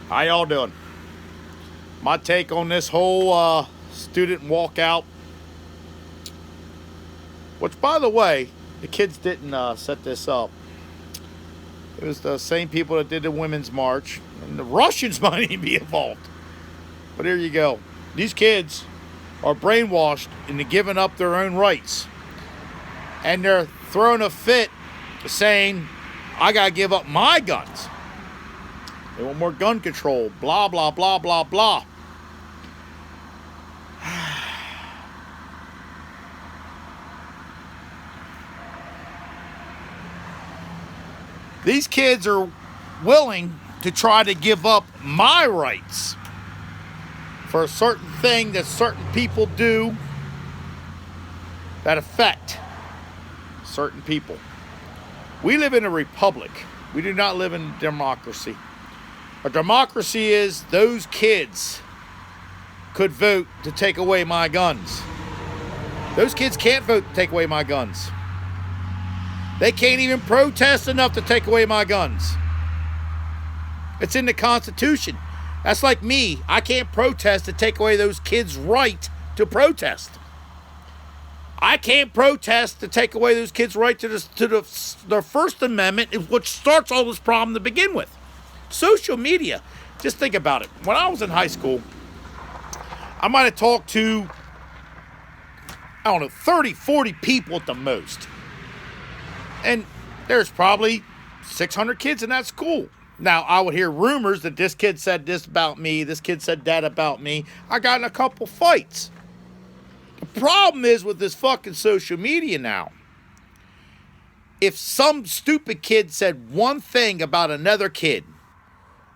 How y'all doing? My take on this whole student walkout, which, by the way, the kids didn't set this up. It was the same people that did the Women's March, and the Russians might even be involved. But here you go. These kids are brainwashed into giving up their own rights. And they're throwing a fit saying, I gotta give up my guns. They want more gun control, blah, blah, blah, blah, blah. These kids are willing to try to give up my rights for a certain thing that certain people do that affect certain people. We live in a republic. We do not live in democracy. A democracy is those kids could vote to take away my guns. Those kids can't vote to take away my guns. They can't even protest enough to take away my guns. It's in the Constitution. That's like me. I can't protest to take away those kids' right to protest. I can't protest to take away those kids' right to the First Amendment, which starts all this problem to begin with. Social media. Just think about it. When I was in high school, I might have talked to, 30, 40 people at the most. And there's probably 600 kids in that school. Now, I would hear rumors that this kid said this about me, this kid said that about me. I got in a couple fights. The problem is with this fucking social media now. If some stupid kid said one thing about another kid,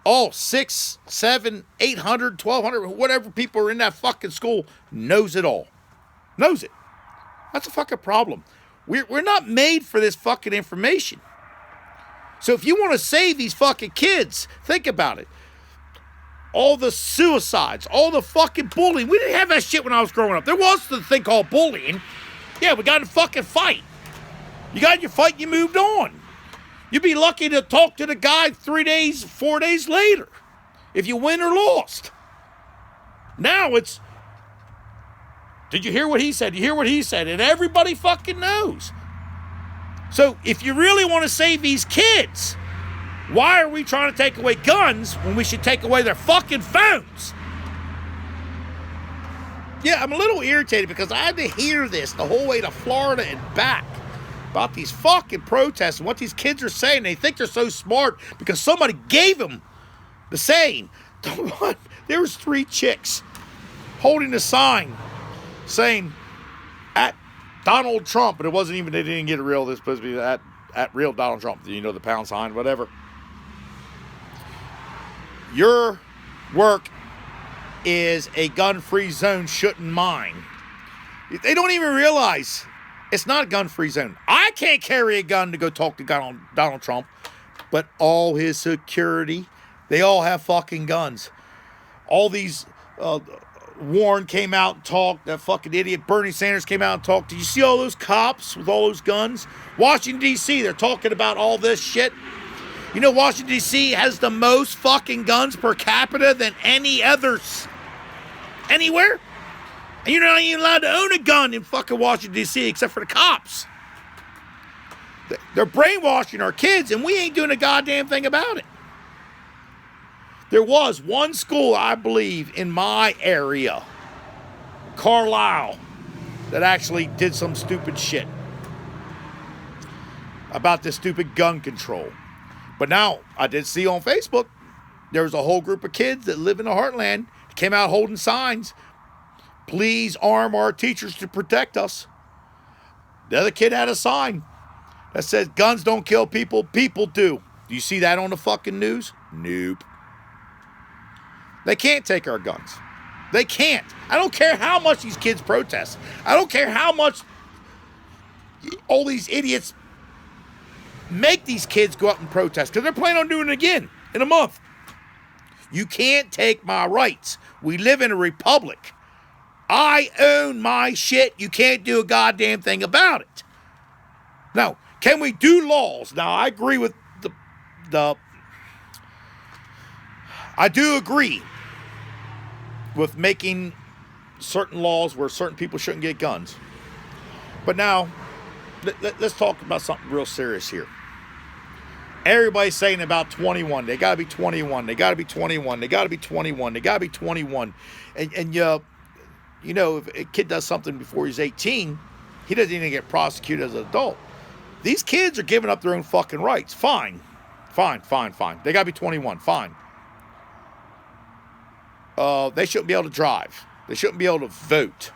all 6, 7, 800, 1,200, whatever people are in that fucking school knows it all. Knows it. That's a fucking problem. We're not made for this fucking information. So if you want to save these fucking kids, think about it. All the suicides, all the fucking bullying. We didn't have that shit when I was growing up. There was the thing called bullying. Yeah, we got in a fucking fight. You got in your fight, you moved on. You'd be lucky to talk to the guy 3 days, 4 days later, if you win or lost. Now it's, did you hear what he said? You hear what he said? And everybody fucking knows. So if you really want to save these kids, why are we trying to take away guns when we should take away their fucking phones? Yeah, I'm a little irritated because I had to hear this the whole way to Florida and back about these fucking protests and what these kids are saying. They think they're so smart because somebody gave them the saying. There was 3 chicks holding a sign saying, at Donald Trump, but it wasn't even, they didn't get it real. This supposed to be at real Donald Trump. You know, the pound sign, whatever. Your work is a gun-free zone, shouldn't mine. They don't even realize it's not a gun-free zone. I can't carry a gun to go talk to Donald Trump, but all his security, they all have fucking guns. All these, Warren came out and talked. That fucking idiot Bernie Sanders came out and talked. Did you see all those cops with all those guns? Washington, D.C., they're talking about all this shit. You know, Washington, D.C. has the most fucking guns per capita than any others. Anywhere. And you're not even allowed to own a gun in fucking Washington, D.C., except for the cops. They're brainwashing our kids, and we ain't doing a goddamn thing about it. There was one school, I believe, in my area, Carlisle, that actually did some stupid shit about this stupid gun control. But now, I did see on Facebook, there was a whole group of kids that live in the heartland, came out holding signs, please arm our teachers to protect us. The other kid had a sign that said, guns don't kill people, people do. Do you see that on the fucking news? Nope. They can't take our guns. They can't. I don't care how much these kids protest. I don't care how much all these idiots make these kids go out and protest, because they're planning on doing it again in a month. You can't take my rights. We live in a republic. I own my shit. You can't do a goddamn thing about it. Now, can we do laws? Now, I agree with the I do agree with making certain laws where certain people shouldn't get guns. But now, let's talk about something real serious here. Everybody's saying about 21. They got to be 21. They got to be 21. They got to be 21. They got to be 21. And you know, if a kid does something before he's 18, he doesn't even get prosecuted as an adult. These kids are giving up their own fucking rights. Fine. Fine. They got to be 21. Fine. They shouldn't be able to drive. They shouldn't be able to vote.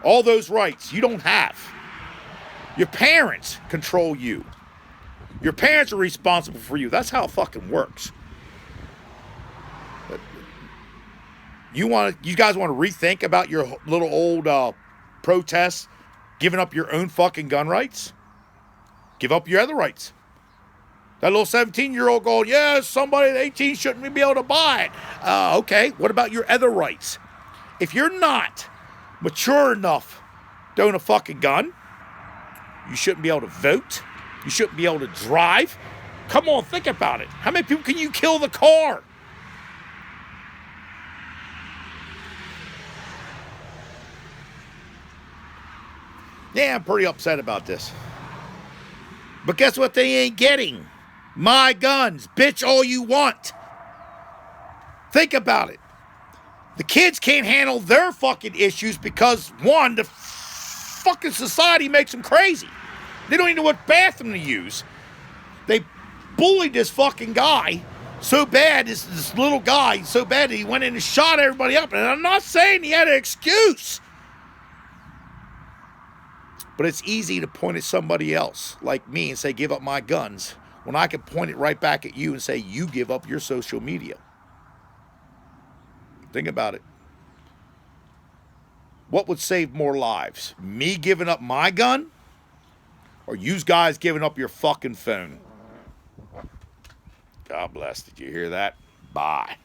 All those rights you don't have. Your parents control you. Your parents are responsible for you. That's how it fucking works. You guys want to rethink about your little old protests, giving up your own fucking gun rights? Give up your other rights. That little 17-year-old going, yeah, somebody at 18 shouldn't be able to buy it. Okay, what about your other rights? If you're not mature enough to own a fucking gun, you shouldn't be able to vote. You shouldn't be able to drive. Come on, think about it. How many people can you kill the car? Yeah, I'm pretty upset about this. But guess what they ain't getting? My guns. Bitch, all you want. Think about it. The kids can't handle their fucking issues because, one, the fucking society makes them crazy. They don't even know what bathroom to use. They bullied this fucking guy so bad, this little guy, so bad that he went in and shot everybody up. And I'm not saying he had an excuse. But it's easy to point at somebody else like me and say, give up my guns, when I can point it right back at you and say, you give up your social media. Think about it. What would save more lives? Me giving up my gun? Or you guys giving up your fucking phone? God bless. Did you hear that? Bye.